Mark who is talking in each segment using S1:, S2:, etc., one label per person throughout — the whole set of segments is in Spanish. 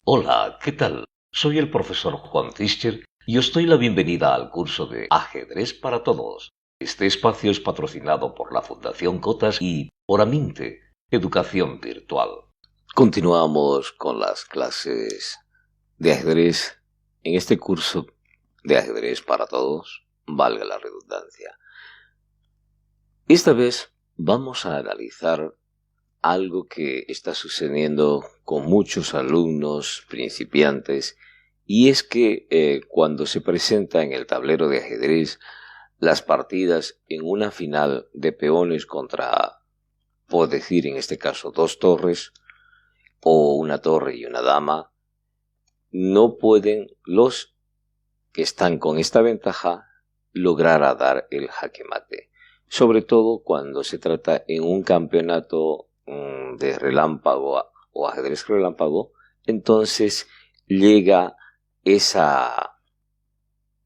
S1: Hola, ¿qué tal? Soy el profesor Juan Tischer y os doy la bienvenida al curso de Ajedrez para Todos. Este espacio es patrocinado por la Fundación Cotas y por Aminte, Educación Virtual. Continuamos con las clases de ajedrez en este curso de Ajedrez para Todos, valga la redundancia. Esta vez vamos a analizar algo que está sucediendo con muchos alumnos principiantes, y es que cuando se presenta en el tablero de ajedrez las partidas en una final de peones contra, por decir en este caso, dos torres o una torre y una dama, no pueden los que están con esta ventaja lograr a dar el jaque mate, sobre todo cuando se trata en un campeonato de relámpago o ajedrez relámpago. Entonces llega esa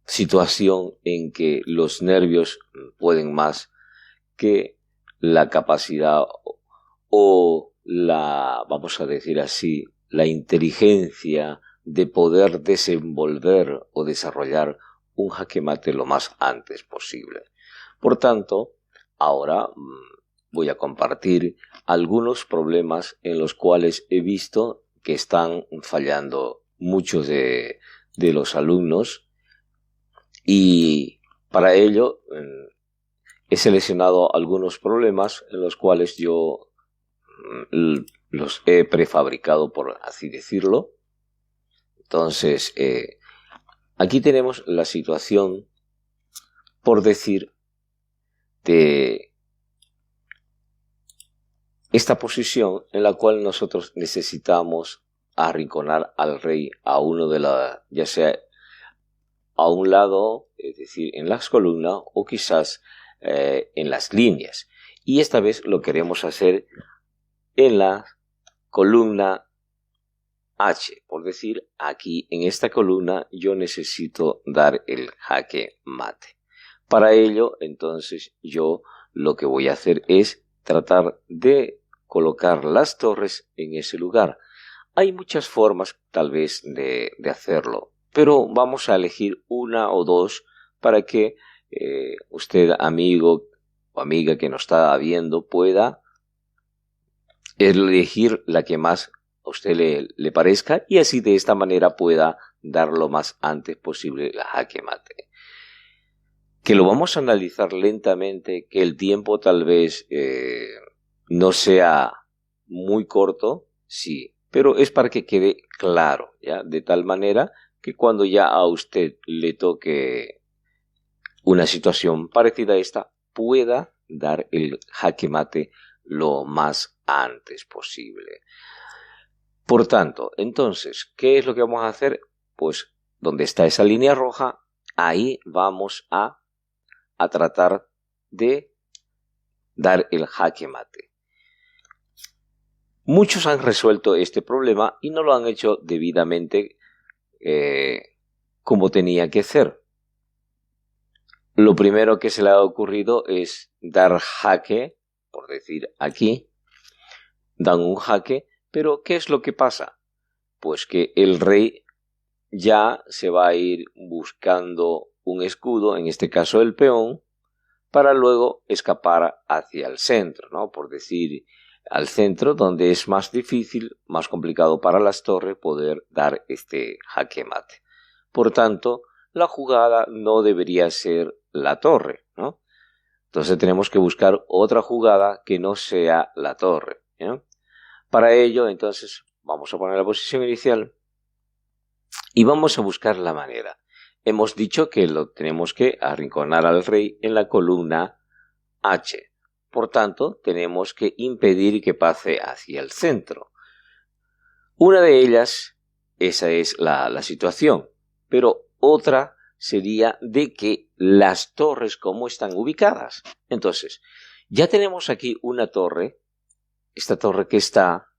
S1: situación en que los nervios pueden más que la capacidad o la, vamos a decir así, la inteligencia de poder desenvolver o desarrollar un jaque mate lo más antes posible. Por tanto, ahora voy a compartir algunos problemas en los cuales he visto que están fallando muchos de los alumnos, y para ello he seleccionado algunos problemas en los cuales yo los he prefabricado, por así decirlo. Entonces, aquí tenemos la situación, por decir, de esta posición en la cual nosotros necesitamos arrinconar al rey a uno de la, ya sea a un lado, es decir, en las columnas, o quizás en las líneas. Y esta vez lo queremos hacer en la columna H, por decir, aquí en esta columna yo necesito dar el jaque mate. Para ello, entonces, yo lo que voy a hacer es tratar de colocar las torres en ese lugar. Hay muchas formas tal vez de hacerlo, pero vamos a elegir una o dos para que usted, amigo o amiga que nos está viendo, pueda elegir la que más a usted le parezca, y así de esta manera pueda dar lo más antes posible el jaque mate. Que lo vamos a analizar lentamente, que el tiempo tal vez no sea muy corto, sí, pero es para que quede claro, ¿ya? De tal manera que cuando ya a usted le toque una situación parecida a esta, pueda dar el jaque mate lo más antes posible. Por tanto, entonces, ¿qué es lo que vamos a hacer? Pues donde está esa línea roja, ahí vamos a tratar de dar el jaque mate. Muchos han resuelto este problema y no lo han hecho debidamente como tenía que ser. Lo primero que se le ha ocurrido es dar jaque, por decir aquí, dan un jaque, pero ¿qué es lo que pasa? Pues que el rey ya se va a ir buscando un escudo, en este caso el peón, para luego escapar hacia el centro, ¿no? Por decir, al centro, donde es más difícil, más complicado para las torres poder dar este jaque mate. Por tanto, la jugada no debería ser la torre, ¿no? Entonces tenemos que buscar otra jugada que no sea la torre, ¿no? Para ello, entonces, vamos a poner la posición inicial y vamos a buscar la manera. Hemos dicho que lo tenemos que arrinconar al rey en la columna H. Por tanto, tenemos que impedir que pase hacia el centro. Una de ellas, esa es la situación, pero otra sería de que las torres, ¿cómo están ubicadas? Entonces, ya tenemos aquí una torre
S2: esta torre que está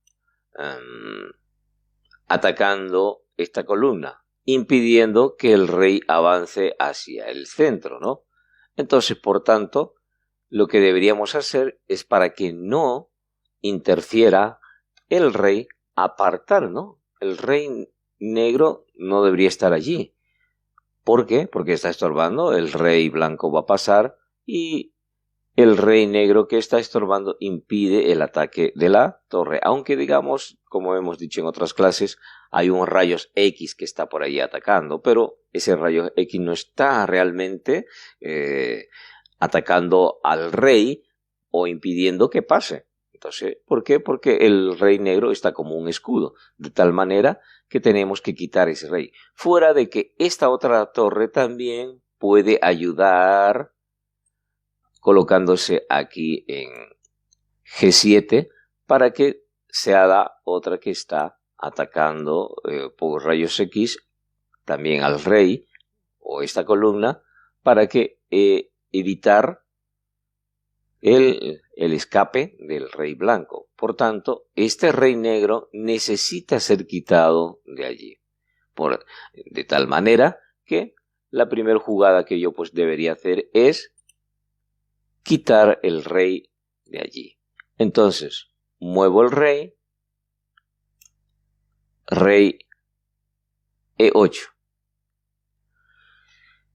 S2: atacando esta columna, impidiendo que el rey avance hacia el centro, ¿no? Entonces, por tanto, lo que deberíamos hacer es, para que no interfiera el rey, apartar, ¿no? El rey negro no debería estar allí. ¿Por qué? Porque está estorbando, el rey blanco va a pasar y el rey negro que está estorbando impide el ataque de la torre. Aunque digamos, como hemos dicho en otras clases, hay un rayos X que está por ahí atacando, pero ese rayo X no está realmente atacando al rey o impidiendo que pase. Entonces, ¿por qué? Porque el rey negro está como un escudo, de tal manera que tenemos que quitar ese rey. Fuera de que esta otra torre también puede ayudar colocándose aquí en G7 para que se haga otra que está atacando por rayos X también al rey o esta columna para que evitar el escape del rey blanco. Por tanto, este rey negro necesita ser quitado de allí. De tal manera que la primera jugada que yo pues debería hacer es quitar el rey de allí. Entonces, muevo el rey, rey E8.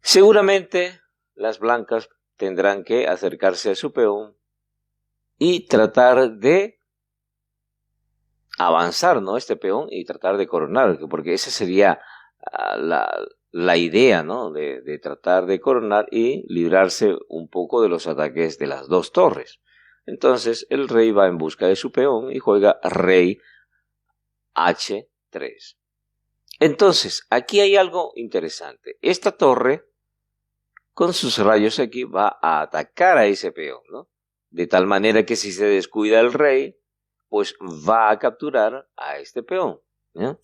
S2: Seguramente las blancas tendrán que acercarse a su peón y tratar de avanzar, ¿no? Este peón y tratar de coronar, porque esa sería la idea, ¿no? De tratar de coronar y librarse un poco de los ataques de las dos torres. Entonces el rey va en busca de su peón y juega rey H3. Entonces, aquí hay algo interesante. Esta torre, con sus rayos aquí, va a atacar a ese peón, ¿no? De tal manera que si se descuida el rey, pues va a capturar a este peón, ¿no?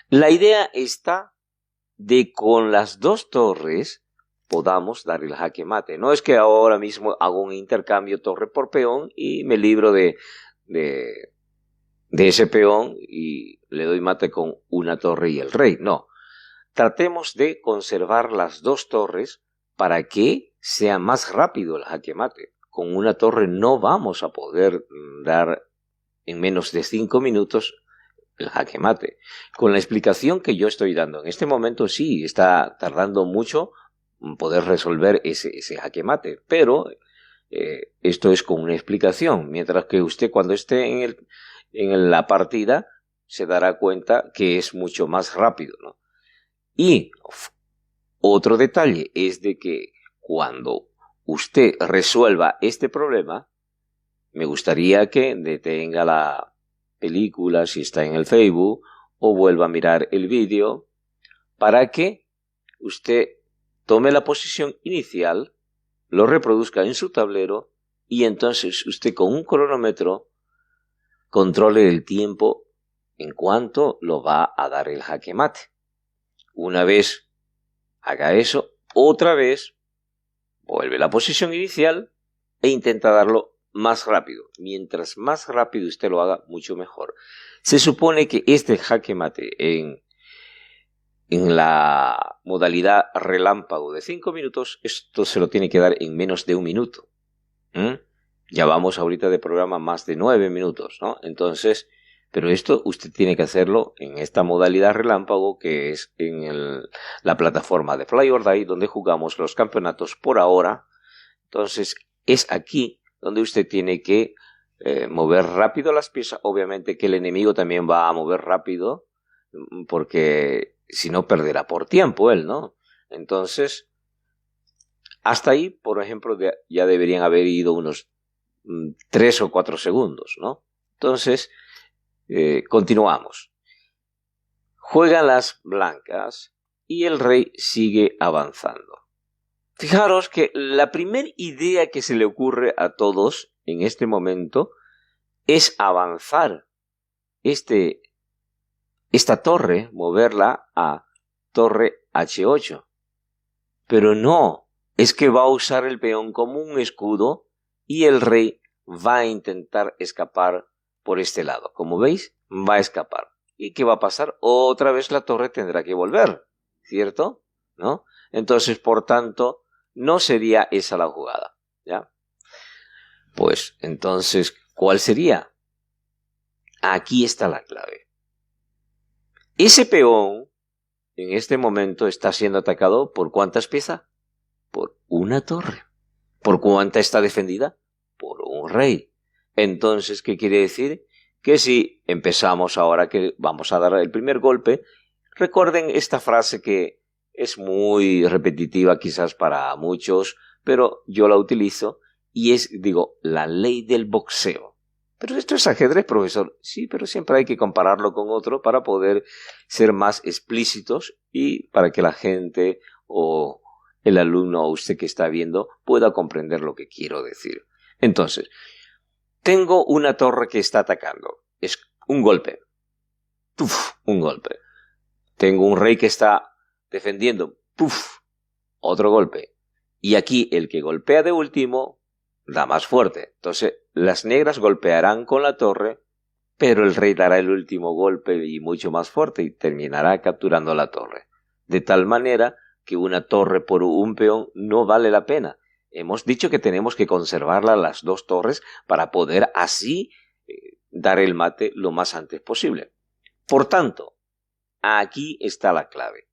S2: La idea está de con las dos torres podamos dar el jaque mate. No es que ahora mismo hago un intercambio torre por peón y me libro de ese peón y le doy mate con una torre y el rey. No. Tratemos de conservar las dos torres para que sea más rápido el jaque mate. Con una torre no vamos a poder dar en menos de 5 minutos el jaque mate. Con la explicación que yo estoy dando en este momento, sí, está tardando mucho poder resolver ese jaque mate, pero esto es con una explicación, mientras que usted cuando esté en la partida se dará cuenta que es mucho más rápido, ¿no? Y otro detalle es de que cuando usted resuelva este problema, me gustaría que detenga la película si está en el Facebook o vuelva a mirar el vídeo para que usted tome la posición inicial, lo reproduzca en su tablero y entonces usted con un cronómetro controle el tiempo en cuanto lo va a dar el jaque mate. Una vez haga eso, otra vez vuelve a la posición inicial e intenta darlo más rápido. Mientras más rápido usted lo haga, mucho mejor. Se supone que este jaque mate en la modalidad relámpago de 5 minutos, esto se lo tiene que dar en menos de 1 minuto. Ya vamos ahorita de programa más de 9 minutos, ¿no? Entonces, pero esto usted tiene que hacerlo en esta modalidad relámpago que es en la plataforma de Fly or Die, donde jugamos los campeonatos por ahora. Entonces, es aquí donde usted tiene que mover rápido las piezas. Obviamente que el enemigo también va a mover rápido, porque si no perderá por tiempo él, ¿no? Entonces, hasta ahí, por ejemplo, ya deberían haber ido unos 3 o 4 segundos, ¿no? Entonces, continuamos. Juegan las blancas y el rey sigue avanzando. Fijaros que la primera idea que se le ocurre a todos en este momento es avanzar esta torre, moverla a torre H8. Pero no, es que va a usar el peón como un escudo y el rey va a intentar escapar por este lado. Como veis, va a escapar. ¿Y qué va a pasar? Otra vez la torre tendrá que volver, ¿cierto? ¿No? Entonces, por tanto, no sería esa la jugada, ¿ya? Pues, entonces, ¿cuál sería? Aquí está la clave. Ese peón, en este momento, está siendo atacado ¿por cuántas piezas? Por una torre. ¿Por cuánta está defendida? Por un rey. Entonces, ¿qué quiere decir? Que si empezamos ahora que vamos a dar el primer golpe, recuerden esta frase que es muy repetitiva quizás para muchos, pero yo la utilizo y es, digo, la ley del boxeo. Pero esto es ajedrez, profesor. Sí, pero siempre hay que compararlo con otro para poder ser más explícitos y para que la gente o el alumno o usted que está viendo pueda comprender lo que quiero decir. Entonces, tengo una torre que está atacando. Es un golpe. ¡Puf! Un golpe. Tengo un rey que está defendiendo. ¡Puf! Otro golpe. Y aquí el que golpea de último da más fuerte. Entonces, las negras golpearán con la torre, pero el rey dará el último golpe y mucho más fuerte y terminará capturando la torre. De tal manera que una torre por un peón no vale la pena. Hemos dicho que tenemos que conservarla las dos torres para poder así dar el mate lo más antes posible. Por tanto, aquí está la clave.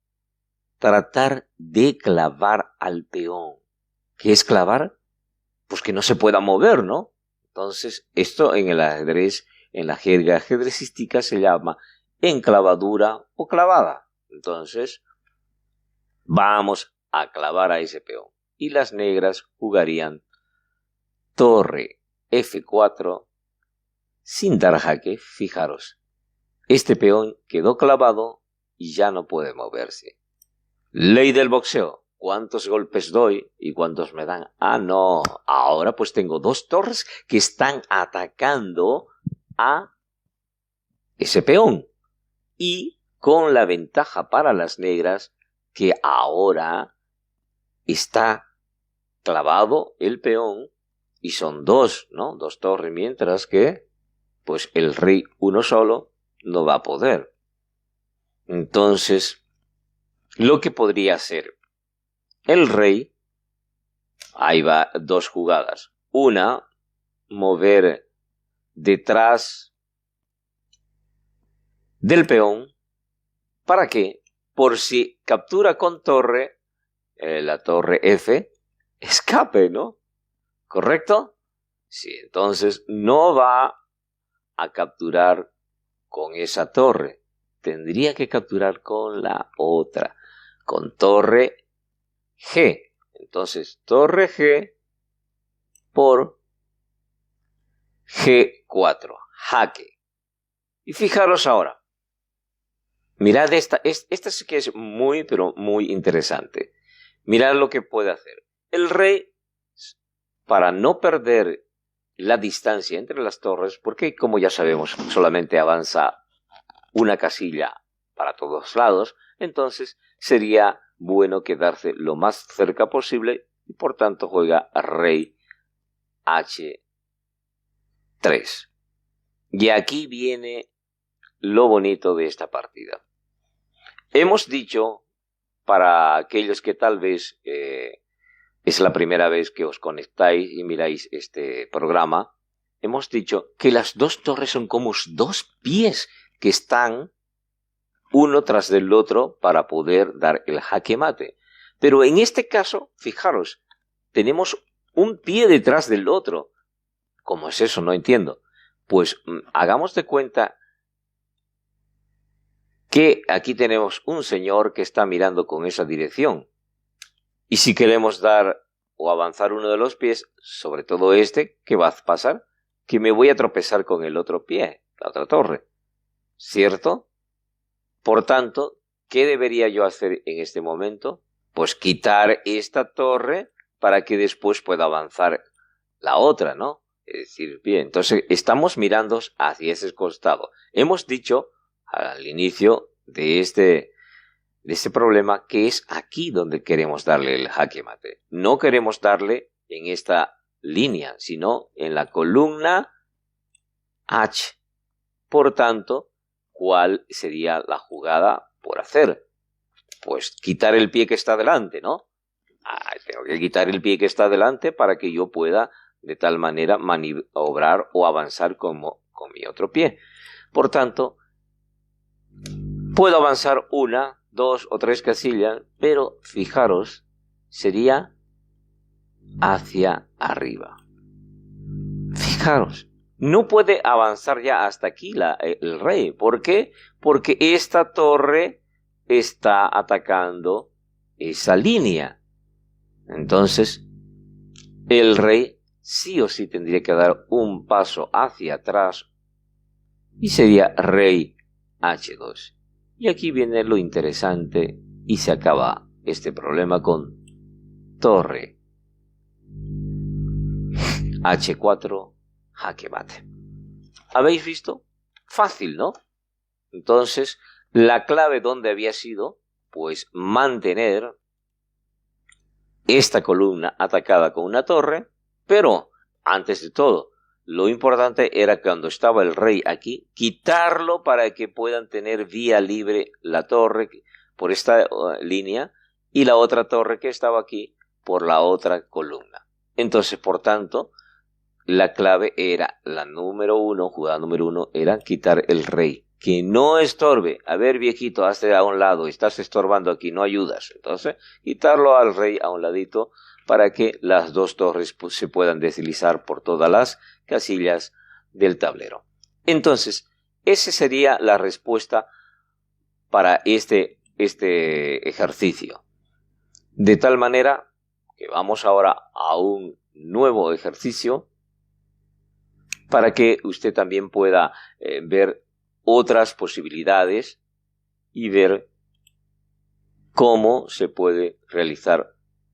S2: Tratar de clavar al peón. ¿Qué es clavar? Pues que no se pueda mover, ¿no? Entonces, esto en el ajedrez, en la jerga ajedrecística se llama enclavadura o clavada. Entonces, vamos a clavar a ese peón. Y las negras jugarían torre F4 sin dar jaque. Fijaros, este peón quedó clavado y ya no puede moverse. Ley del boxeo. ¿Cuántos golpes doy y cuántos me dan? Ah, no. Ahora pues tengo dos torres que están atacando a ese peón. Y con la ventaja para las negras que ahora está clavado el peón y son dos, ¿no? Dos torres, mientras que pues el rey uno solo no va a poder. Entonces, lo que podría hacer el rey, ahí va dos jugadas. Una, mover detrás del peón. ¿Para qué? Por si captura con torre, la torre F, escape, ¿no? ¿Correcto? Sí, entonces no va a capturar con esa torre. Tendría que capturar con la otra, con torre G. Entonces, torre G por G4, jaque. Y fijaros ahora. Mirad esta sí que es muy, pero muy interesante. Mirad lo que puede hacer. El rey, para no perder la distancia entre las torres, porque como ya sabemos, solamente avanza una casilla para todos lados, entonces sería bueno quedarse lo más cerca posible y por tanto juega rey H3. Y aquí viene lo bonito de esta partida. Hemos dicho, para aquellos que tal vez es la primera vez que os conectáis y miráis este programa, hemos dicho que las dos torres son como dos pies que están uno tras del otro para poder dar el jaque mate. Pero en este caso, fijaros, tenemos un pie detrás del otro. ¿Cómo es eso? No entiendo. Pues hagamos de cuenta que aquí tenemos un señor que está mirando con esa dirección. Y si queremos dar o avanzar uno de los pies, sobre todo este, ¿qué va a pasar? Que me voy a tropezar con el otro pie, la otra torre. ¿Cierto? Por tanto, ¿qué debería yo hacer en este momento? Pues quitar esta torre para que después pueda avanzar la otra, ¿no? Es decir, bien, entonces estamos mirando hacia ese costado. Hemos dicho al inicio de este problema que es aquí donde queremos darle el jaque mate. No queremos darle en esta línea, sino en la columna H. Por tanto, ¿cuál sería la jugada por hacer? Pues quitar el pie que está delante, ¿no? Tengo que quitar el pie que está delante para que yo pueda de tal manera maniobrar o avanzar con mi otro pie. Por tanto, puedo avanzar 1, 2 o 3 casillas, pero fijaros, sería hacia arriba. Fijaros, no puede avanzar ya hasta aquí el rey. ¿Por qué? Porque esta torre está atacando esa línea. Entonces, el rey sí o sí tendría que dar un paso hacia atrás y sería rey H2. Y aquí viene lo interesante y se acaba este problema con torre H4, jaque mate. ¿Habéis visto? Fácil, ¿no? Entonces, la clave donde había sido, pues mantener esta columna atacada con una torre, pero antes de todo, lo importante era cuando estaba el rey aquí, quitarlo para que puedan tener vía libre la torre por esta línea y la otra torre que estaba aquí por la otra columna. Entonces, por tanto, la clave era la número 1, jugada número 1, era quitar el rey. Que no estorbe. A ver, viejito, hazte a un lado, estás estorbando aquí, no ayudas. Entonces, quitarlo al rey a un ladito para que las dos torres se puedan deslizar por todas las casillas del tablero. Entonces, esa sería la respuesta para este ejercicio. De tal manera que vamos ahora a un nuevo ejercicio para que usted también pueda ver otras posibilidades y ver cómo se puede realizar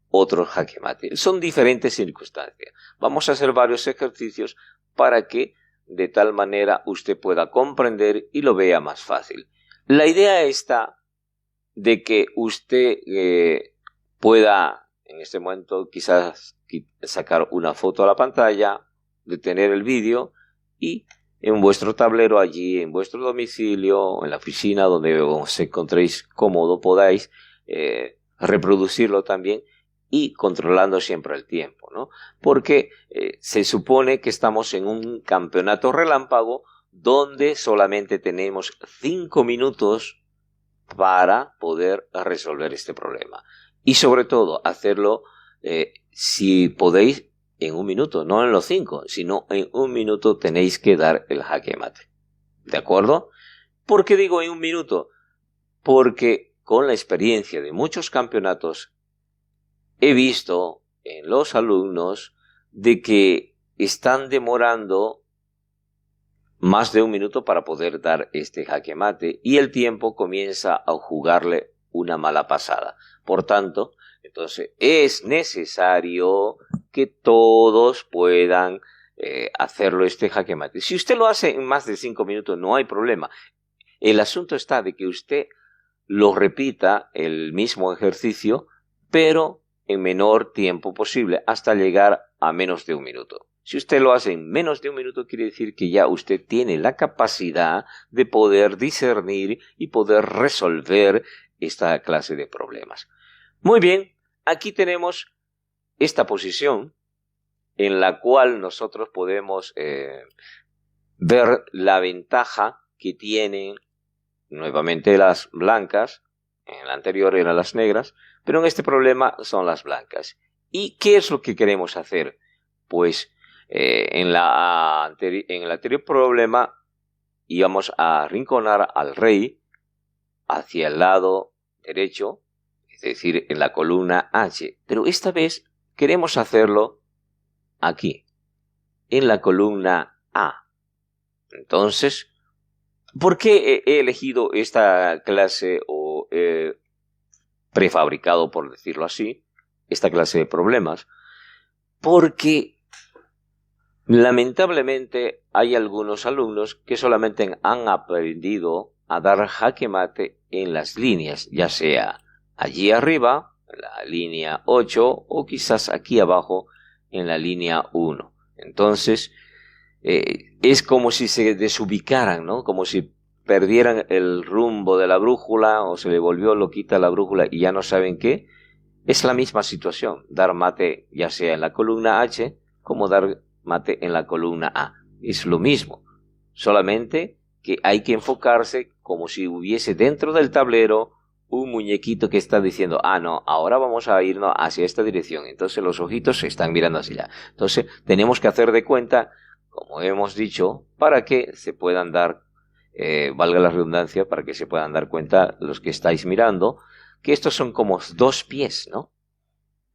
S2: otro jaque mate. Son diferentes circunstancias. Vamos a hacer varios ejercicios para que de tal manera usted pueda comprender y lo vea más fácil. La idea está de que usted pueda en este momento quizás sacar una foto a la pantalla, detener el vídeo y en vuestro tablero allí, en vuestro domicilio, en la oficina donde os encontréis cómodo, podáis reproducirlo también y controlando siempre el tiempo, ¿no? Porque se supone que estamos en un campeonato relámpago donde solamente tenemos 5 minutos para poder resolver este problema. Y sobre todo, hacerlo, si podéis, en 1 minuto, no en los 5, sino en 1 minuto tenéis que dar el jaque mate. ¿De acuerdo? ¿Por qué digo en 1 minuto? Porque con la experiencia de muchos campeonatos he visto en los alumnos de que están demorando más de 1 minuto para poder dar este jaque mate y el tiempo comienza a jugarle una mala pasada. Por tanto, entonces es necesario que todos puedan hacerlo este jaque mate. Si usted lo hace en más de 5 minutos no hay problema. El asunto está de que usted lo repita el mismo ejercicio, pero en menor tiempo posible, hasta llegar a menos de 1 minuto. Si usted lo hace en menos de 1 minuto, quiere decir que ya usted tiene la capacidad de poder discernir y poder resolver esta clase de problemas. Muy bien, aquí tenemos esta posición en la cual nosotros podemos ver la ventaja que tienen nuevamente las blancas. En el anterior eran las negras, pero en este problema son las blancas. ¿Y qué es lo que queremos hacer? Pues en el anterior problema íbamos a arrinconar al rey hacia el lado derecho, es decir, en la columna H. Pero esta vez queremos hacerlo aquí, en la columna A. Entonces, ¿por qué he elegido esta clase o prefabricado, por decirlo así, esta clase de problemas? Porque lamentablemente hay algunos alumnos que solamente han aprendido a dar jaque mate en las líneas, ya sea allí arriba, en la línea 8, o quizás aquí abajo en la línea 1. Entonces, es como si se desubicaran, ¿no? Como si perdieran el rumbo de la brújula o se le volvió loquita la brújula y ya no saben qué. Es la misma situación, dar mate ya sea en la columna H como dar mate en la columna A. Es lo mismo, solamente que hay que enfocarse como si hubiese dentro del tablero un muñequito que está diciendo, ah, no, ahora vamos a irnos hacia esta dirección. Entonces los ojitos se están mirando hacia allá. Entonces tenemos que hacer de cuenta, como hemos dicho, para que se puedan dar, valga la redundancia, para que se puedan dar cuenta los que estáis mirando, que estos son como dos pies, ¿no?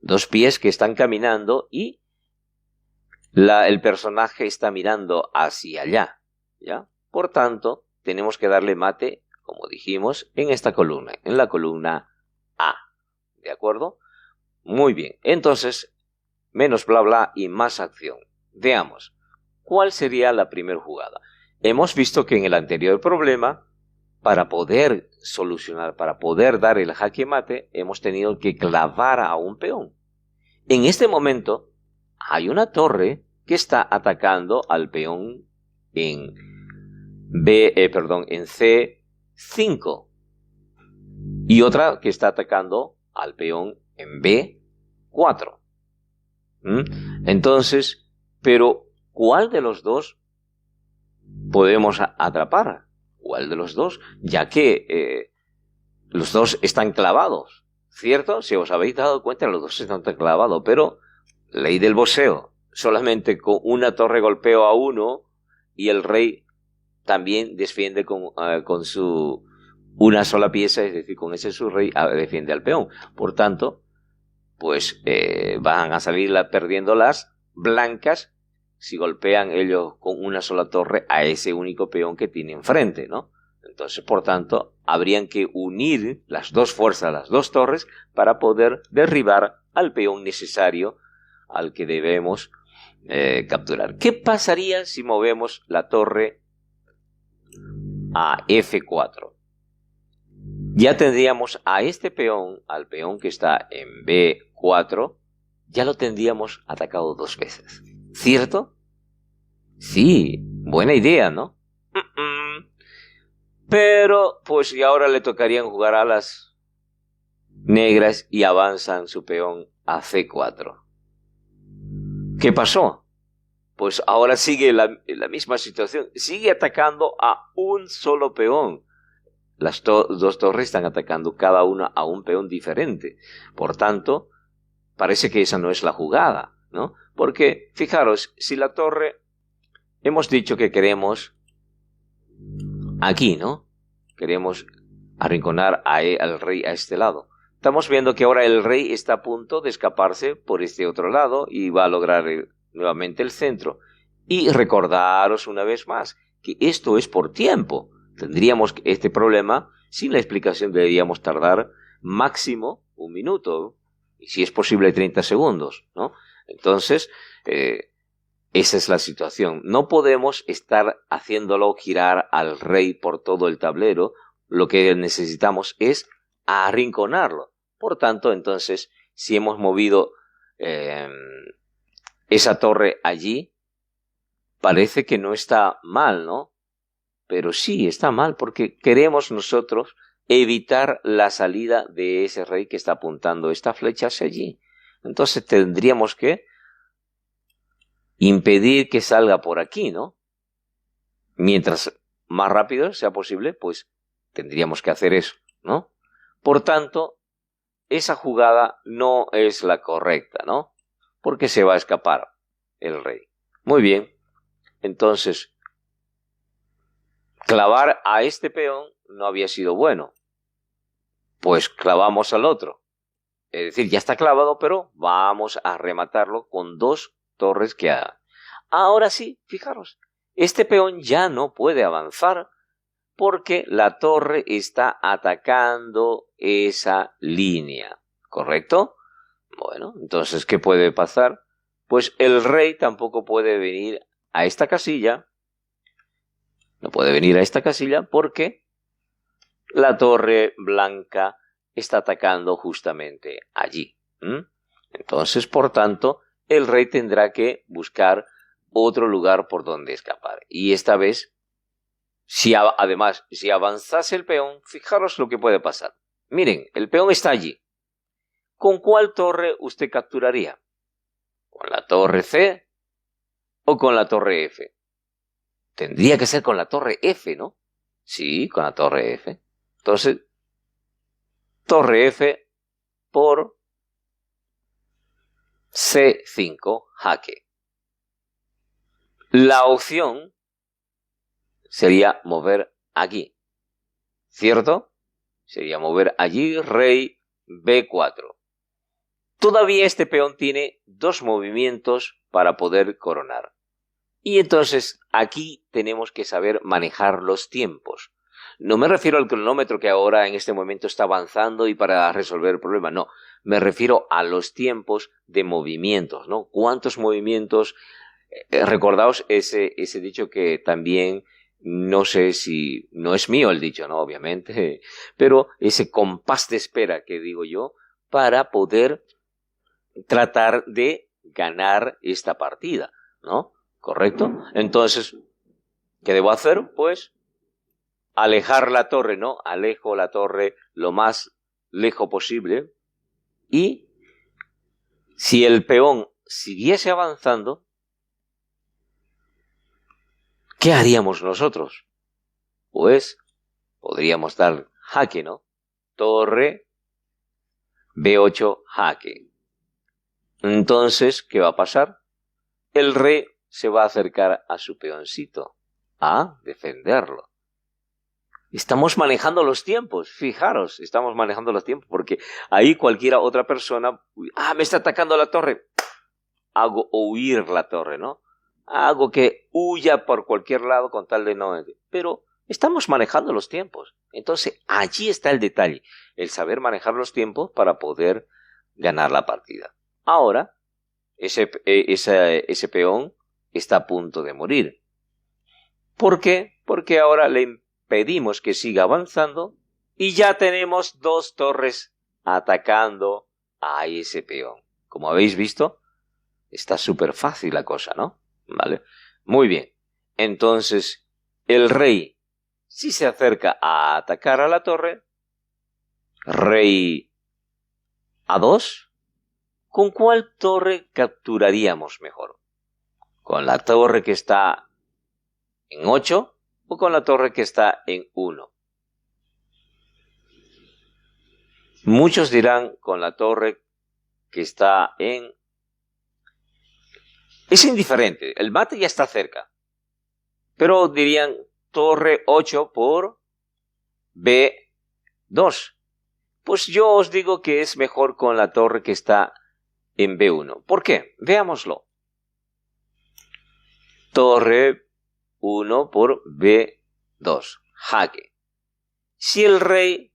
S2: Dos pies que están caminando y el personaje está mirando hacia allá, ¿ya? Por tanto, tenemos que darle mate, como dijimos, en esta columna, en la columna A, ¿de acuerdo? Muy bien, entonces, menos bla bla y más acción. Veamos, ¿cuál sería la primera jugada? Hemos visto que en el anterior problema, para poder solucionar, para poder dar el jaque mate, hemos tenido que clavar a un peón. En este momento, hay una torre que está atacando al peón en en C5 y otra que está atacando al peón en B4. Entonces, pero ¿cuál de los dos podemos atrapar? ¿Cuál de los dos? Ya que los dos están clavados, ¿cierto? Si os habéis dado cuenta, los dos están clavados, pero ley del boxeo, solamente con una torre golpeo a uno y el rey también defiende con su una sola pieza, es decir, con ese su rey defiende al peón. Por tanto, pues van a salir perdiendo las blancas si golpean ellos con una sola torre a ese único peón que tiene enfrente, ¿no? Entonces, por tanto, habrían que unir las dos fuerzas, las dos torres, para poder derribar al peón necesario al que debemos capturar. ¿Qué pasaría si movemos la torre a F4? Ya tendríamos a este peón, al peón que está en B4, ya lo tendríamos atacado dos veces. ¿Cierto? Sí, buena idea, ¿no? Pero, pues, y ahora le tocarían jugar a las negras y avanzan su peón a C4. ¿Qué pasó? Pues ahora sigue la misma situación. Sigue atacando a un solo peón. Las dos torres están atacando cada una a un peón diferente. Por tanto, parece que esa no es la jugada, ¿no? Porque, fijaros, si la torre, hemos dicho que queremos aquí, ¿no? Queremos arrinconar al rey a este lado. Estamos viendo que ahora el rey está a punto de escaparse por este otro lado y va a lograr nuevamente el centro. Y recordaros una vez más que esto es por tiempo. Tendríamos este problema, sin la explicación deberíamos tardar máximo un minuto, y si es posible 30 segundos, ¿no? Entonces, esa es la situación. No podemos estar haciéndolo girar al rey por todo el tablero. Lo que necesitamos es arrinconarlo. Por tanto, entonces, si hemos movido esa torre allí, parece que no está mal, ¿no? Pero sí está mal porque queremos nosotros evitar la salida de ese rey que está apuntando esta flecha hacia allí. Entonces tendríamos que impedir que salga por aquí, ¿no? Mientras más rápido sea posible, pues tendríamos que hacer eso, ¿no? Por tanto, esa jugada no es la correcta, ¿no? Porque se va a escapar el rey. Muy bien, entonces, clavar a este peón no había sido bueno. Pues clavamos al otro. Es decir, ya está clavado, pero vamos a rematarlo con dos torres que hagan. Ahora sí, fijaros, este peón ya no puede avanzar porque la torre está atacando esa línea, ¿correcto? Bueno, entonces, ¿qué puede pasar? Pues el rey tampoco puede venir a esta casilla. No puede venir a esta casilla porque la torre blanca está atacando justamente allí. Entonces, por tanto, el rey tendrá que buscar otro lugar por donde escapar. Y esta vez, además, si avanzase el peón, fijaros lo que puede pasar. Miren, el peón está allí. ¿Con cuál torre usted capturaría? ¿Con la torre C o con la torre F? Tendría que ser con la torre F, ¿no? Sí, con la torre F. Entonces, torre F por C5, jaque. La opción sería mover aquí, ¿cierto? Sería mover allí rey B4. Todavía este peón tiene 2 movimientos para poder coronar. Y entonces aquí tenemos que saber manejar los tiempos. No me refiero al cronómetro que ahora en este momento está avanzando y para resolver el problema, no. Me refiero a los tiempos de movimientos, ¿no? ¿Cuántos movimientos? Recordaos ese dicho que también, no sé si, no es mío el dicho, ¿no? Obviamente, pero ese compás de espera que digo yo para poder tratar de ganar esta partida, ¿no? ¿Correcto? Entonces, ¿qué debo hacer? Pues alejar la torre, ¿no? Alejo la torre lo más lejos posible y si el peón siguiese avanzando, ¿qué haríamos nosotros? Pues podríamos dar jaque, ¿no? Torre B8 jaque. Entonces, ¿qué va a pasar? El rey se va a acercar a su peoncito a defenderlo. Estamos manejando los tiempos, fijaros, estamos manejando los tiempos, porque ahí cualquiera otra persona, me está atacando la torre, hago huir la torre, ¿no? Hago que huya por cualquier lado con tal de no... Pero estamos manejando los tiempos. Entonces, allí está el detalle, el saber manejar los tiempos para poder ganar la partida. Ahora, ese peón está a punto de morir. ¿Por qué? Porque ahora le impedimos que siga avanzando y ya tenemos 2 torres atacando a ese peón. Como habéis visto, está súper fácil la cosa, ¿no? ¿Vale? Muy bien. Entonces, el rey, si se acerca a atacar a la torre, rey A2, ¿con cuál torre capturaríamos mejor? ¿Con la torre que está en 8 o con la torre que está en 1? Muchos dirán con la torre que está en... Es indiferente, el mate ya está cerca. Pero dirían torre 8 por B2. Pues yo os digo que es mejor con la torre que está en B1. ¿Por qué? Veámoslo. Torre 1 por B2. Jaque. Si el rey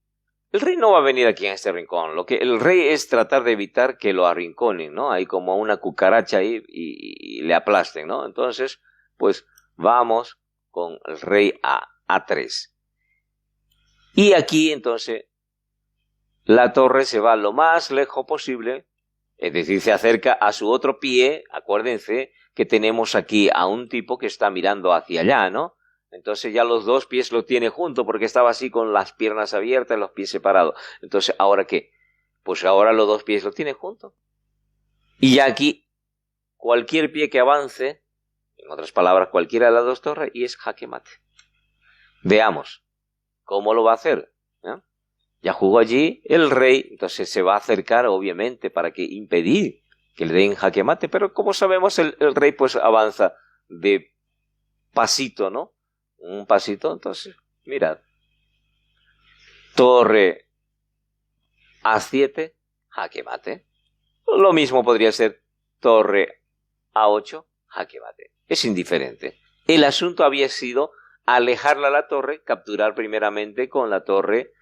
S2: no va a venir aquí en este rincón. Lo que el rey es tratar de evitar que lo arrinconen, ¿no? Hay como una cucaracha ahí y le aplasten, ¿no? Entonces, pues vamos con el rey A3. Y aquí, entonces, la torre se va lo más lejos posible, es decir, se acerca a su otro pie. Acuérdense que tenemos aquí a un tipo que está mirando hacia allá, ¿no? Entonces ya los 2 pies lo tiene junto porque estaba así con las piernas abiertas y los pies separados. Entonces, ¿ahora qué? Pues ahora los 2 pies lo tiene junto. Y ya aquí, cualquier pie que avance, en otras palabras, cualquiera de las 2 torres, y es jaque mate. Veamos cómo lo va a hacer. Ya jugó allí el rey, entonces se va a acercar, obviamente, para que impedir que le den jaque mate. Pero como sabemos, el rey pues avanza de pasito, ¿no? Un pasito, entonces, mirad. Torre A7, jaque mate. Lo mismo podría ser torre A8, jaque mate. Es indiferente. El asunto había sido alejarla a la torre, capturar primeramente con la torre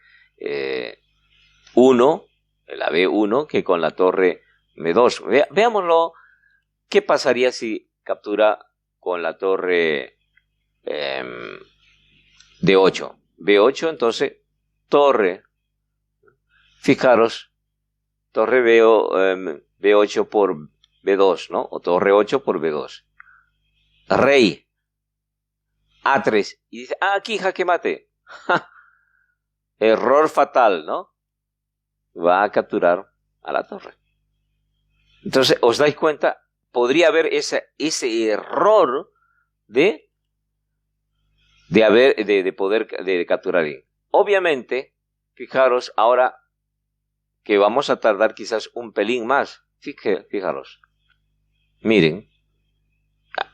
S2: 1, la B1, que con la torre B2. Veámoslo. ¿Qué pasaría si captura con la torre D8? B8, entonces, torre. Fijaros, torre B8 por B2, ¿no? O torre 8 por B2. rey, A3, y dice, aquí jaque mate. ¡Ja! Error fatal, ¿no? Va a capturar a la torre. Entonces, ¿os dais cuenta? Podría haber ese error de poder capturar bien. Obviamente, fijaros ahora que vamos a tardar quizás un pelín más. Fijaros. Miren.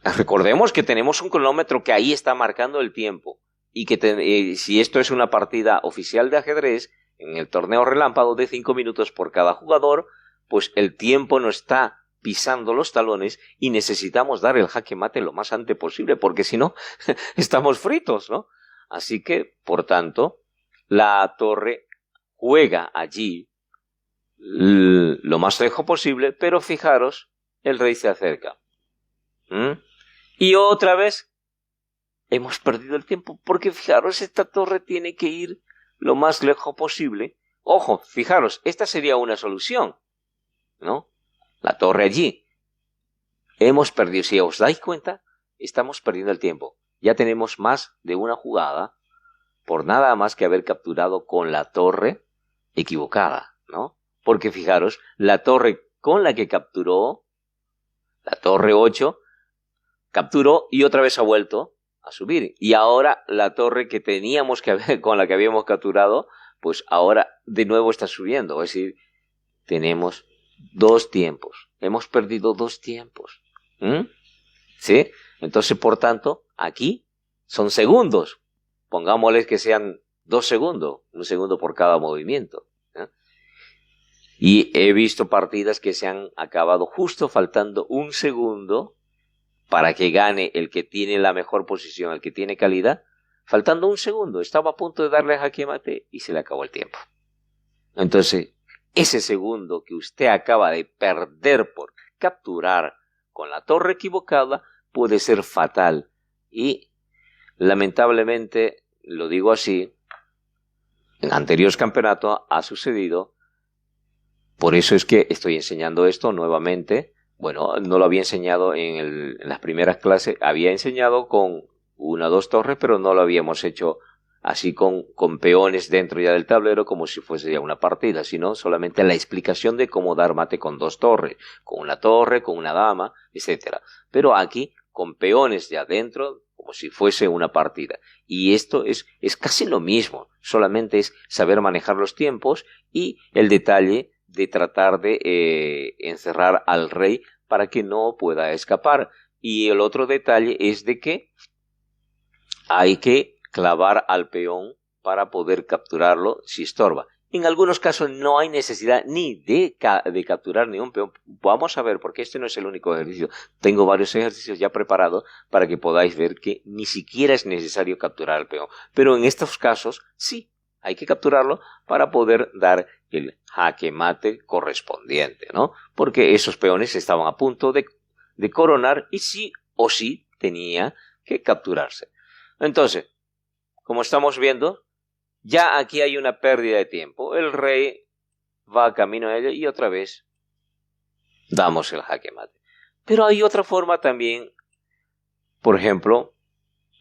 S2: Recordemos que tenemos un cronómetro que ahí está marcando el tiempo. Y que si esto es una partida oficial de ajedrez, en el torneo relámpago de 5 minutos por cada jugador, pues el tiempo no está pisando los talones y necesitamos dar el jaque mate lo más antes posible, porque si no, estamos fritos, ¿no? Así que, por tanto, la torre juega allí lo más lejos posible, pero fijaros, el rey se acerca. Y otra vez hemos perdido el tiempo, porque fijaros, esta torre tiene que ir lo más lejos posible. Ojo, fijaros, esta sería una solución, ¿no? La torre allí. Hemos perdido, si os dais cuenta, estamos perdiendo el tiempo. Ya tenemos más de una jugada por nada más que haber capturado con la torre equivocada, ¿no? Porque fijaros, la torre con la que capturó, la torre 8, capturó y otra vez ha vuelto a subir. Y ahora la torre que teníamos con la que habíamos capturado, pues ahora de nuevo está subiendo. Es decir, tenemos 2 tiempos. Hemos perdido 2 tiempos. ¿Sí? Entonces, por tanto, aquí son segundos. Pongámosles que sean 2 segundos. 1 segundo por cada movimiento. Y he visto partidas que se han acabado justo faltando 1 segundo para que gane el que tiene la mejor posición, el que tiene calidad, faltando 1 segundo. Estaba a punto de darle a jaque mate y se le acabó el tiempo. Entonces, ese segundo que usted acaba de perder por capturar con la torre equivocada puede ser fatal. Y, lamentablemente, lo digo así, en anteriores campeonatos ha sucedido. Por eso es que estoy enseñando esto nuevamente. Bueno, no lo había enseñado en las primeras clases. Había enseñado con 1 o 2 torres, pero no lo habíamos hecho así con peones dentro ya del tablero como si fuese ya una partida, sino solamente la explicación de cómo dar mate con 2 torres, con una torre, con una dama, etcétera. Pero aquí, con peones ya dentro, como si fuese una partida. Y esto es casi lo mismo, solamente es saber manejar los tiempos y el detalle de tratar de encerrar al rey para que no pueda escapar. Y el otro detalle es de que hay que clavar al peón para poder capturarlo si estorba. En algunos casos no hay necesidad ni de capturar ni un peón. Vamos a ver, porque este no es el único ejercicio. Tengo varios ejercicios ya preparados para que podáis ver que ni siquiera es necesario capturar al peón. Pero en estos casos sí, hay que capturarlo para poder dar el jaque mate correspondiente, ¿no? Porque esos peones estaban a punto de coronar y sí o sí tenía que capturarse. Entonces, como estamos viendo, ya aquí hay una pérdida de tiempo. El rey va camino a ella y otra vez damos el jaque mate. Pero hay otra forma también, por ejemplo,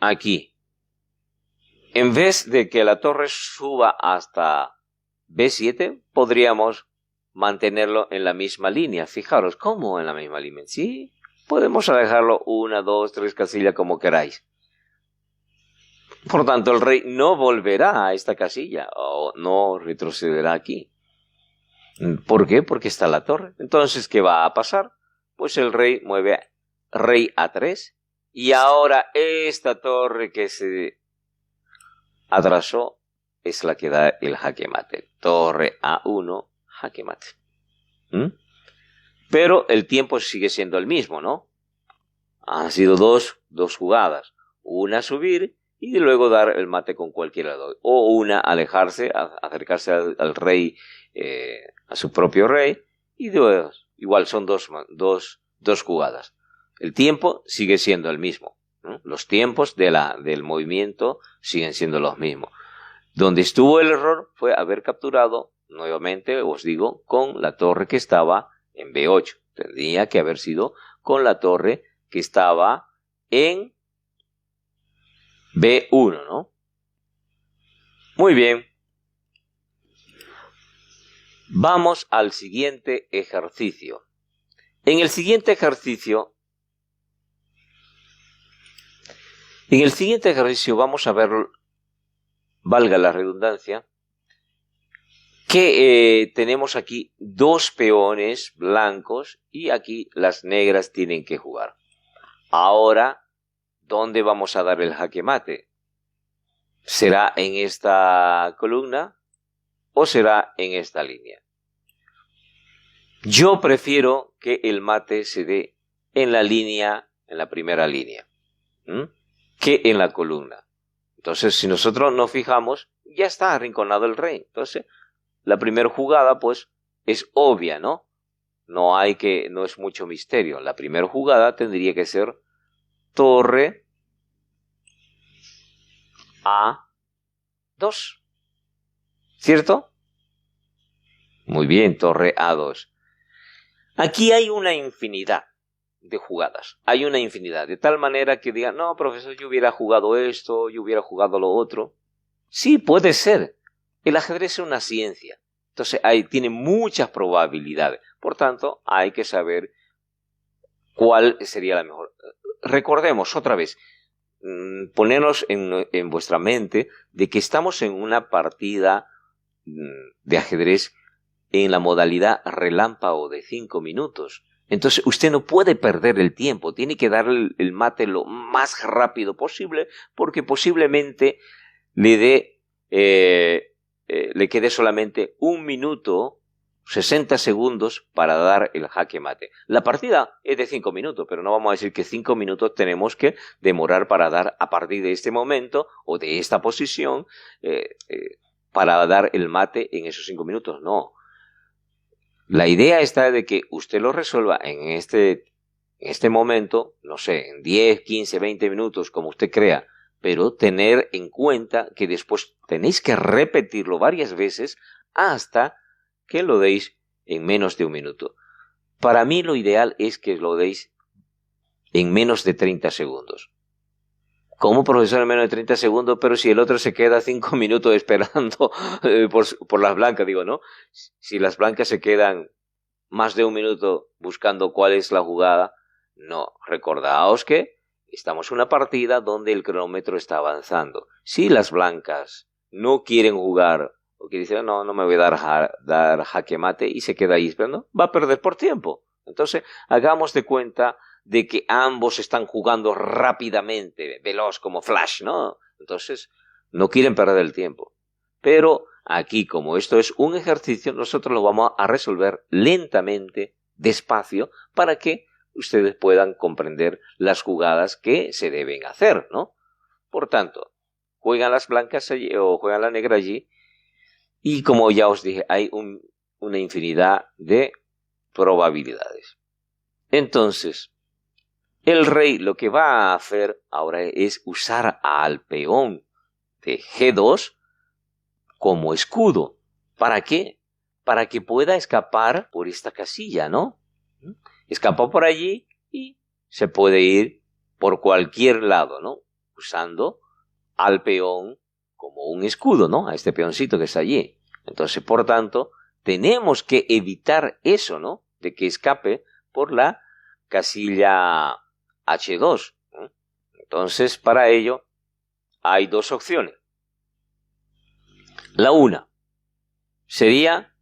S2: aquí. En vez de que la torre suba hasta B7, podríamos mantenerlo en la misma línea. Fijaros, ¿cómo en la misma línea? Sí, podemos dejarlo 1, 2, 3 casillas como queráis. Por tanto, el rey no volverá a esta casilla o no retrocederá aquí. ¿Por qué? Porque está la torre. Entonces, ¿qué va a pasar? Pues el rey mueve rey A3 y ahora esta torre que se atrasó es la que da el jaque mate. Torre A1, jaque mate. Pero el tiempo sigue siendo el mismo, ¿no? Han sido dos jugadas. Una subir y luego dar el mate con cualquiera de dos. O una alejarse, acercarse al rey, a su propio rey. Y igual son dos jugadas. El tiempo sigue siendo el mismo, ¿no? Los tiempos del movimiento siguen siendo los mismos. Donde estuvo el error fue haber capturado, nuevamente os digo, con la torre que estaba en B8. Tendría que haber sido con la torre que estaba en B1, ¿no? Muy bien. Vamos al siguiente ejercicio. En el siguiente ejercicio vamos a ver, valga la redundancia, que tenemos aquí dos peones blancos y aquí las negras tienen que jugar. Ahora, ¿dónde vamos a dar el jaque mate? ¿Será en esta columna o será en esta línea? Yo prefiero que el mate se dé en la línea, en la primera línea, que en la columna. Entonces, si nosotros nos fijamos, ya está arrinconado el rey. Entonces, la primera jugada, pues, es obvia, ¿no? No es mucho misterio. La primera jugada tendría que ser torre A2. ¿Cierto? Muy bien, torre A2. Aquí hay una infinidad de jugadas. Hay una infinidad. De tal manera que digan, no, profesor, yo hubiera jugado esto, yo hubiera jugado lo otro. Sí, puede ser. El ajedrez es una ciencia. Entonces, tiene muchas probabilidades. Por tanto, hay que saber cuál sería la mejor. Recordemos otra vez, ponernos en vuestra mente de que estamos en una partida de ajedrez en la modalidad relámpago de 5 minutos. Entonces, usted no puede perder el tiempo. Tiene que dar el mate lo más rápido posible porque posiblemente le quede solamente 1 minuto, 60 segundos para dar el jaque mate. La partida es de 5 minutos, pero no vamos a decir que 5 minutos tenemos que demorar para dar a partir de este momento o de esta posición para dar el mate en esos 5 minutos. No. La idea está de que usted lo resuelva en este momento, no sé, en 10, 15, 20 minutos, como usted crea, pero tener en cuenta que después tenéis que repetirlo varias veces hasta que lo deis en menos de 1 minuto. Para mí lo ideal es que lo deis en menos de 30 segundos. ¿Cómo, profesor, en menos de 30 segundos? Pero si el otro se queda 5 minutos esperando por las blancas, digo, ¿no? Si las blancas se quedan más de 1 minuto buscando cuál es la jugada, no. Recordaos que estamos en una partida donde el cronómetro está avanzando. Si las blancas no quieren jugar, o que dicen, no me voy a dar jaque mate y se queda ahí esperando, va a perder por tiempo. Entonces, hagamos de cuenta de que ambos están jugando rápidamente, veloz como flash, ¿no? Entonces, no quieren perder el tiempo. Pero aquí, como esto es un ejercicio, nosotros lo vamos a resolver lentamente, despacio, para que ustedes puedan comprender las jugadas que se deben hacer, ¿no? Por tanto, juegan las blancas allí o juegan la negra allí, y como ya os dije, hay una infinidad de probabilidades. Entonces, el rey lo que va a hacer ahora es usar al peón de G2 como escudo. ¿Para qué? Para que pueda escapar por esta casilla, ¿no? Escapa por allí y se puede ir por cualquier lado, ¿no? Usando al peón como un escudo, ¿no? A este peoncito que está allí. Entonces, por tanto, tenemos que evitar eso, ¿no? De que escape por la casilla H2. Entonces, para ello, hay dos opciones. La una sería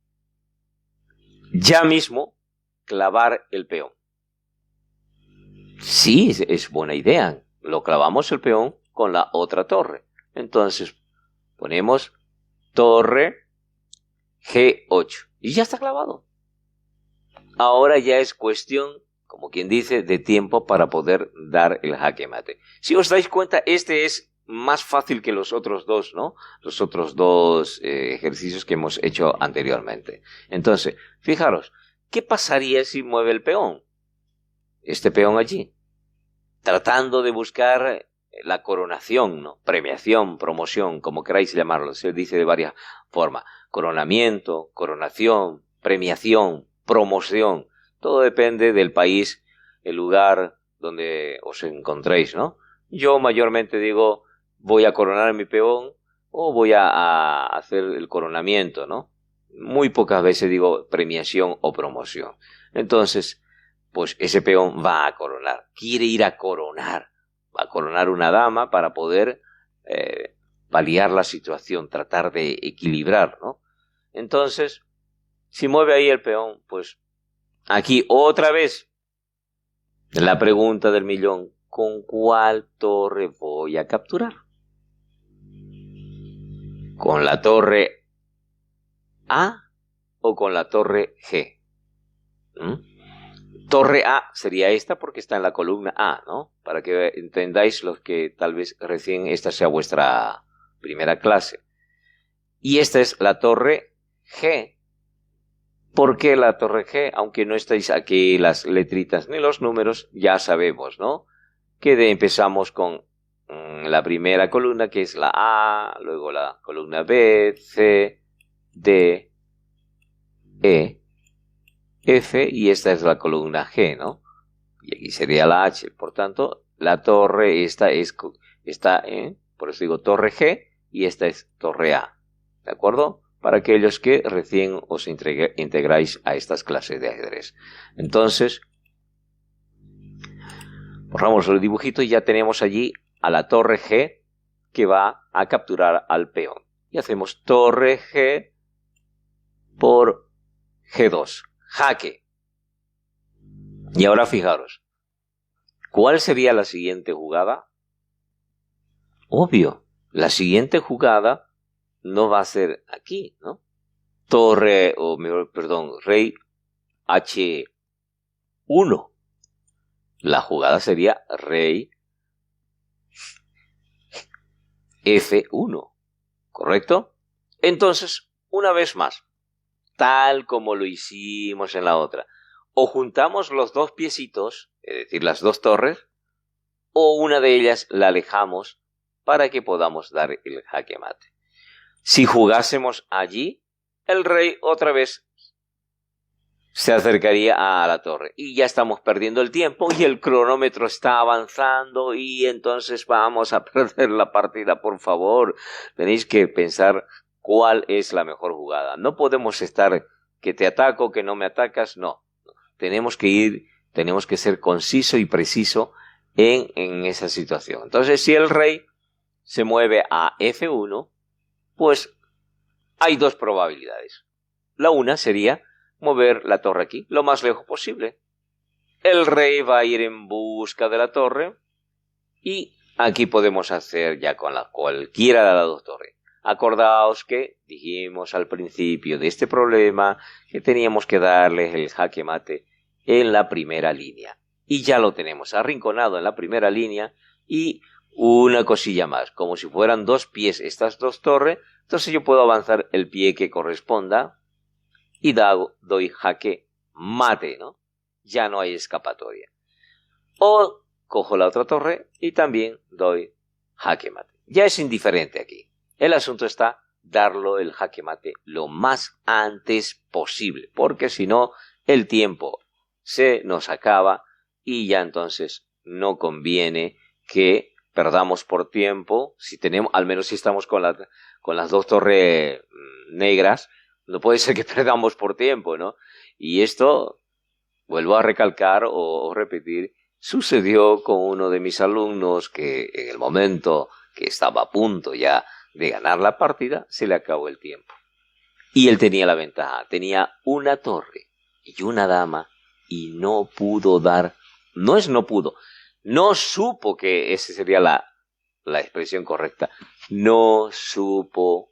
S2: ya mismo clavar el peón. Sí, es buena idea. Lo clavamos el peón con la otra torre. Entonces, ponemos torre G8 y ya está clavado. Ahora ya es cuestión, como quien dice, de tiempo para poder dar el jaque mate. Si os dais cuenta, este es más fácil que los otros dos, ¿no? Los otros dos ejercicios que hemos hecho anteriormente. Entonces, fijaros, ¿qué pasaría si mueve el peón? Este peón allí, tratando de buscar la coronación, ¿no? Premiación, promoción, como queráis llamarlo. Se dice de varias formas. Coronamiento, coronación, premiación, promoción. Todo depende del país, el lugar donde os encontréis, ¿no? Yo mayormente digo, voy a coronar a mi peón o voy a hacer el coronamiento, ¿no? Muy pocas veces digo premiación o promoción. Entonces, pues ese peón va a coronar, quiere ir a coronar, va a coronar una dama para poder paliar la situación, tratar de equilibrar, ¿no? Entonces, si mueve ahí el peón, pues aquí otra vez la pregunta del millón, ¿con cuál torre voy a capturar? ¿Con la torre A o con la torre G? Torre A sería esta porque está en la columna A, ¿no? Para que entendáis los que tal vez recién esta sea vuestra primera clase. Y esta es la torre G. ¿Por qué la torre G? Aunque no estáis aquí las letritas ni los números, ya sabemos, ¿no? Que empezamos con la primera columna, que es la A, luego la columna B, C, D, E, F, y esta es la columna G, ¿no? Y aquí sería la H. Por tanto, la torre esta está en, por eso digo torre G, y esta es torre A. ¿De acuerdo? Para aquellos que recién os integráis a estas clases de ajedrez. Entonces, borramos el dibujito y ya tenemos allí a la torre G que va a capturar al peón. Y hacemos torre G por G2. Jaque. Y ahora fijaros, ¿cuál sería la siguiente jugada? Obvio, la siguiente jugada no va a ser aquí, ¿no? Torre, o mejor, perdón, rey H1. La jugada sería rey F1, ¿correcto? Entonces, una vez más, tal como lo hicimos en la otra, o juntamos los dos piecitos, es decir, las dos torres, o una de ellas la alejamos para que podamos dar el jaque mate. Si jugásemos allí, el rey otra vez se acercaría a la torre. Y ya estamos perdiendo el tiempo y el cronómetro está avanzando y entonces vamos a perder la partida, por favor. Tenéis que pensar cuál es la mejor jugada. No podemos estar que te ataco, que no me atacas, no. Tenemos que ser conciso y preciso en esa situación. Entonces, si el rey se mueve a F1, pues hay dos probabilidades. La una sería mover la torre aquí, lo más lejos posible. El rey va a ir en busca de la torre y aquí podemos hacer ya con cualquiera de las dos torres. Acordaos que dijimos al principio de este problema que teníamos que darles el jaque mate en la primera línea. Y ya lo tenemos arrinconado en la primera línea y una cosilla más, como si fueran dos pies estas dos torres, entonces yo puedo avanzar el pie que corresponda y doy jaque mate, ¿no? Ya no hay escapatoria. O cojo la otra torre y también doy jaque mate. Ya es indiferente aquí. El asunto está darlo el jaque mate lo más antes posible, porque si no, el tiempo se nos acaba y ya entonces no conviene que perdamos por tiempo. Si tenemos, al menos si estamos con las dos torres negras, no puede ser que perdamos por tiempo, ¿no? Y esto, vuelvo a recalcar o repetir, sucedió con uno de mis alumnos que en el momento que estaba a punto ya de ganar la partida, se le acabó el tiempo. Y él tenía la ventaja, tenía una torre y una dama y no pudo dar, no supo que esa sería la expresión correcta, no supo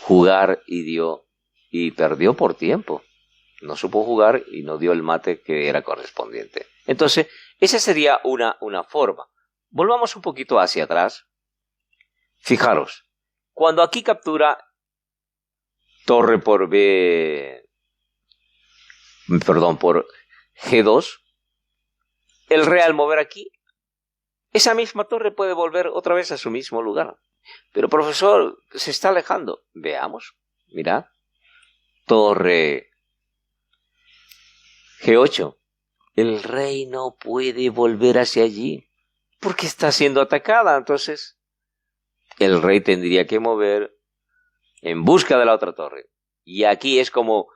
S2: jugar y perdió por tiempo. No supo jugar y no dio el mate que era correspondiente. Entonces, esa sería una forma. Volvamos un poquito hacia atrás. Fijaros, cuando aquí captura torre por por G2, el rey al mover aquí, esa misma torre puede volver otra vez a su mismo lugar. Pero profesor, se está alejando. Veamos, mirad, torre G8. el rey no puede volver hacia allí porque está siendo atacada. Entonces, el rey tendría que mover en busca de la otra torre. Y aquí es como,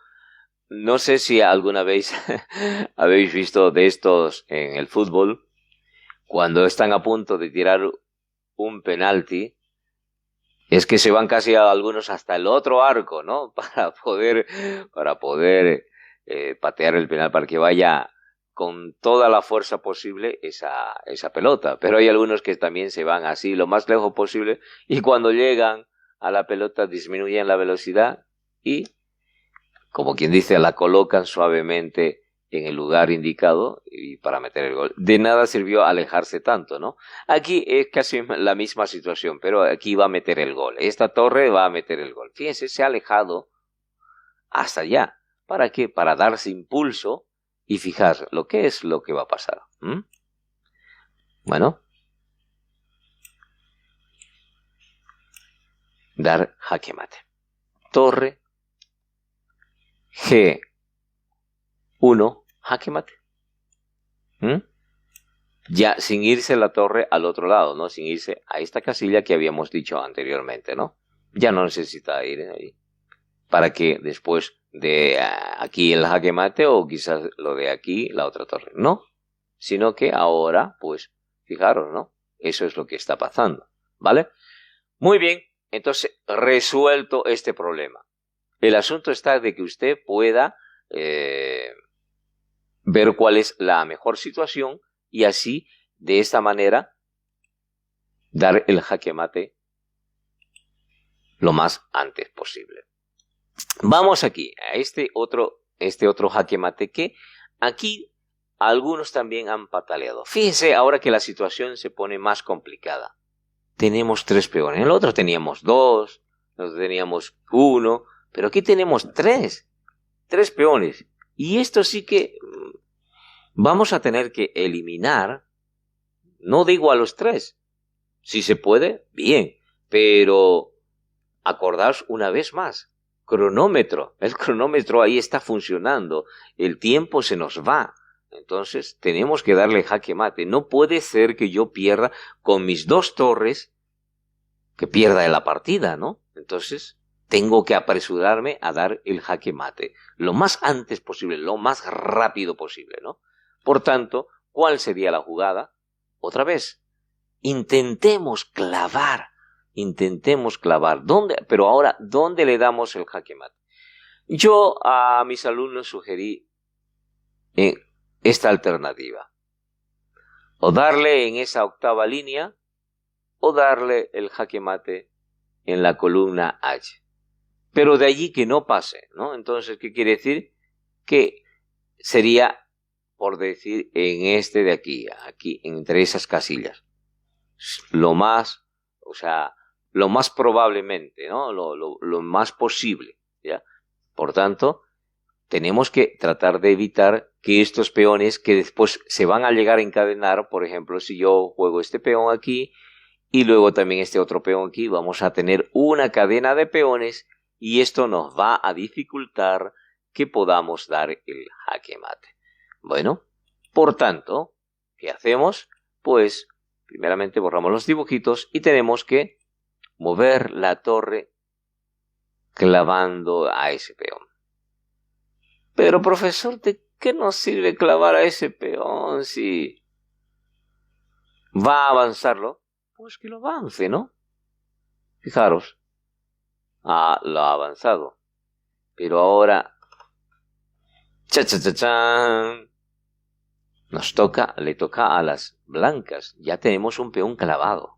S2: no sé si alguna vez habéis visto de estos en el fútbol, cuando están a punto de tirar un penalti, es que se van casi a algunos hasta el otro arco, ¿no? Para poder patear el penal, para que vaya con toda la fuerza posible esa pelota. Pero hay algunos que también se van así lo más lejos posible y cuando llegan a la pelota disminuyen la velocidad y, como quien dice, la colocan suavemente en el lugar indicado y para meter el gol. De nada sirvió alejarse tanto, ¿no? Aquí es casi la misma situación, pero aquí va a meter el gol. Esta torre va a meter el gol. Fíjense, se ha alejado hasta allá. ¿Para qué? Para darse impulso y fijar lo que es lo que va a pasar. Bueno. Dar jaque mate. Torre G1, jaque mate. Ya sin irse la torre al otro lado, ¿no? Sin irse a esta casilla que habíamos dicho anteriormente, ¿no? Ya no necesita ir ahí. Para que después de aquí el jaque mate o quizás lo de aquí la otra torre. No, sino que ahora, pues, fijaros, ¿no? Eso es lo que está pasando, ¿vale? Muy bien, entonces, resuelto este problema. El asunto está de que usted pueda ver cuál es la mejor situación y así, de esta manera, dar el jaque mate lo más antes posible. Vamos aquí a este otro jaque mate que aquí algunos también han pataleado. Fíjense ahora que la situación se pone más complicada. Tenemos 3 peones. En el otro teníamos 2, nosotros teníamos 1, pero aquí tenemos 3 peones. Y esto sí que vamos a tener que eliminar, no digo a los 3, si se puede, bien, pero acordaos una vez más, cronómetro, el cronómetro ahí está funcionando, el tiempo se nos va, entonces tenemos que darle jaque mate. No puede ser que yo pierda con mis 2 torres, que pierda la partida, ¿no? Entonces tengo que apresurarme a dar el jaque mate lo más antes posible, lo más rápido posible, ¿no? Por tanto, ¿cuál sería la jugada? Otra vez, intentemos clavar. ¿Dónde? Pero ahora, ¿dónde le damos el jaque mate? Yo a mis alumnos sugerí esta alternativa. O darle en esa octava línea, o darle el jaque mate en la columna H. Pero de allí que no pase, ¿no? Entonces, ¿qué quiere decir? Que sería, por decir, en este de aquí, entre esas casillas. Lo más probablemente, ¿no? Lo más posible, ¿ya? Por tanto, tenemos que tratar de evitar que estos peones que después se van a llegar a encadenar, por ejemplo, si yo juego este peón aquí y luego también este otro peón aquí, vamos a tener una cadena de peones y esto nos va a dificultar que podamos dar el jaque mate. Bueno, por tanto, ¿qué hacemos? Pues, primeramente borramos los dibujitos y tenemos que mover la torre clavando a ese peón. Pero, profesor, ¿de qué nos sirve clavar a ese peón si va a avanzarlo? Pues que lo avance, ¿no? Fijaros. Lo ha avanzado. Pero ahora, ¡chan! Le toca a las blancas. Ya tenemos un peón clavado.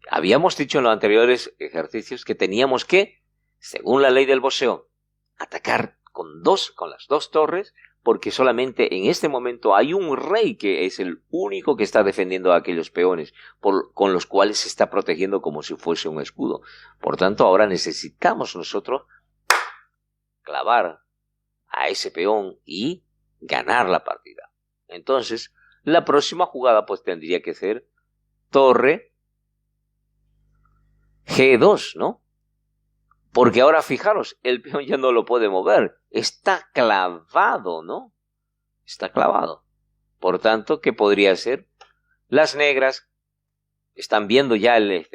S2: Habíamos dicho en los anteriores ejercicios que teníamos que, según la ley del boxeo, atacar con las 2 torres, porque solamente en este momento hay un rey que es el único que está defendiendo a aquellos peones, con los cuales se está protegiendo como si fuese un escudo. Por tanto, ahora necesitamos nosotros clavar a ese peón y ganar la partida. Entonces, la próxima jugada pues tendría que ser torre G2, ¿no? Porque ahora fijaros, el peón ya no lo puede mover. Está clavado, ¿no? Está clavado. Por tanto, ¿qué podría ser? Las negras están viendo ya el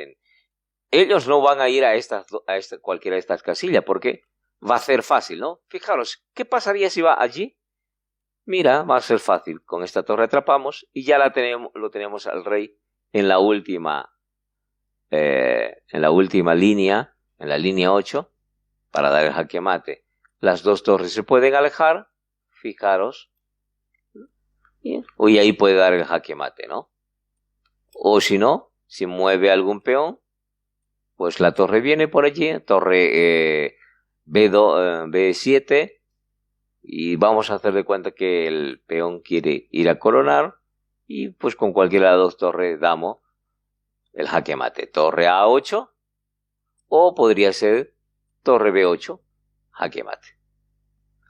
S2: ellos no van a ir a cualquiera de estas casillas porque va a ser fácil, ¿no? Fijaros, ¿qué pasaría si va allí? Mira, va a ser fácil. Con esta torre atrapamos y ya lo tenemos al rey en la última línea, en la línea 8, para dar el jaque mate. Las dos torres se pueden alejar, fijaros, y ahí puede dar el jaque mate, ¿no? O si no, si mueve algún peón, pues la torre viene por allí, torre B7, y vamos a hacer de cuenta que el peón quiere ir a coronar, y pues con cualquiera de las dos torres damos el jaque mate. Torre A8, o podría ser torre B8, jaque mate.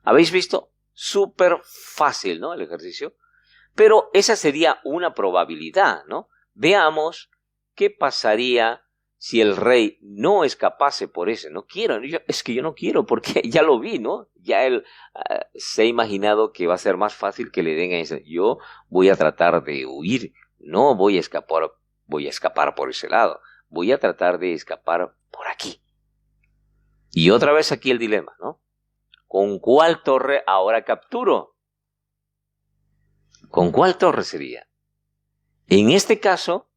S2: ¿Habéis visto? Súper fácil, ¿no? El ejercicio. Pero esa sería una probabilidad, ¿no? Veamos qué pasaría si el rey no escapase por ese. No quiero, es que yo no quiero porque ya lo vi, ¿no? Ya él se ha imaginado que va a ser más fácil que le den a ese. Yo voy a tratar de huir, no voy a escapar por ese lado. Voy a tratar de escapar por aquí. Y otra vez aquí el dilema, ¿no? ¿Con cuál torre ahora capturo? ¿Con cuál torre sería? En este caso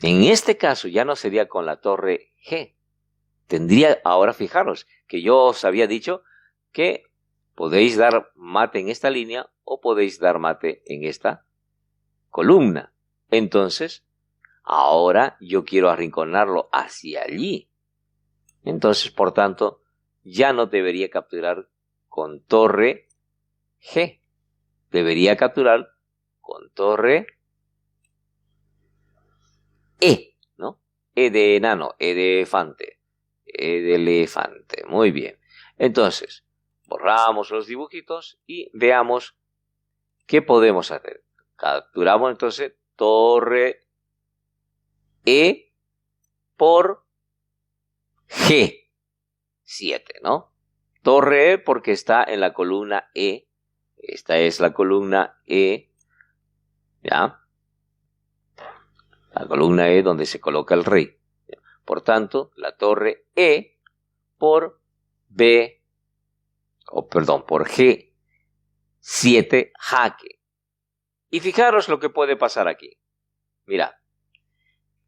S2: ya no sería con la torre G. Tendría, ahora fijaros, que yo os había dicho que podéis dar mate en esta línea o podéis dar mate en esta columna. Entonces, ahora yo quiero arrinconarlo hacia allí. Entonces, por tanto, ya no debería capturar con torre G. Debería capturar con torre E, ¿no? E de enano, E de elefante, E de elefante. Muy bien. Entonces, borramos los dibujitos y veamos qué podemos hacer. Capturamos entonces torre E por G7, ¿no? Torre E porque está en la columna E. Esta es la columna E, ¿ya? La columna E donde se coloca el rey. Por tanto, la torre E por por G7 jaque. Y fijaros lo que puede pasar aquí. Mirad,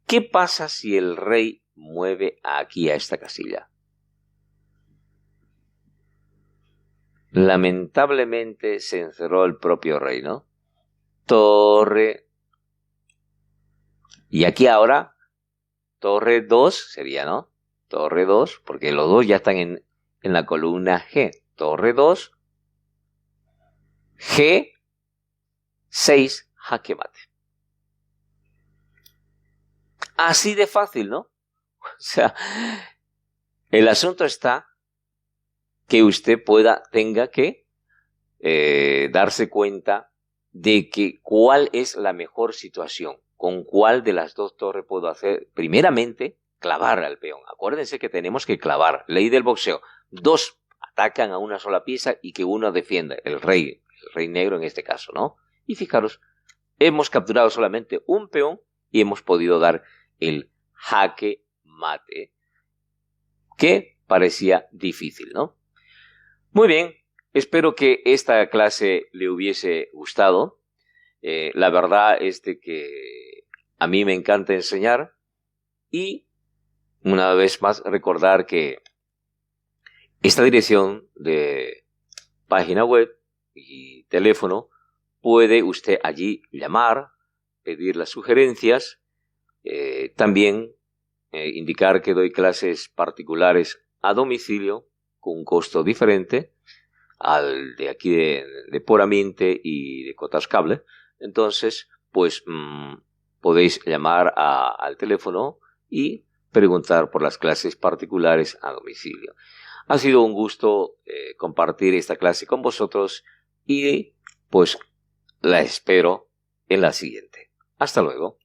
S2: ¿qué pasa si el rey mueve aquí a esta casilla? Lamentablemente se encerró el propio rey, ¿no? Torre. Y aquí ahora, torre 2 sería, ¿no? Torre 2, porque los dos ya están en la columna G. Torre 2, G6, jaque mate. Así de fácil, ¿no? O sea, el asunto está que usted tenga que darse cuenta de que cuál es la mejor situación, con cuál de las dos torres puedo hacer. Primeramente, clavar al peón. Acuérdense que tenemos que clavar. Ley del boxeo. Dos atacan a una sola pieza y que uno defienda. El rey negro en este caso, ¿no? Y fijaros, hemos capturado solamente un peón y hemos podido dar el jaque mate, que parecía difícil, ¿no? Muy bien, espero que esta clase le hubiese gustado. La verdad es de que a mí me encanta enseñar y una vez más recordar que esta dirección de página web y teléfono puede usted allí llamar, pedir las sugerencias, también indicar que doy clases particulares a domicilio con un costo diferente al de aquí de Poramente y de Cotas Cable. Entonces, pues podéis llamar al teléfono y preguntar por las clases particulares a domicilio. Ha sido un gusto compartir esta clase con vosotros y pues la espero en la siguiente. Hasta luego.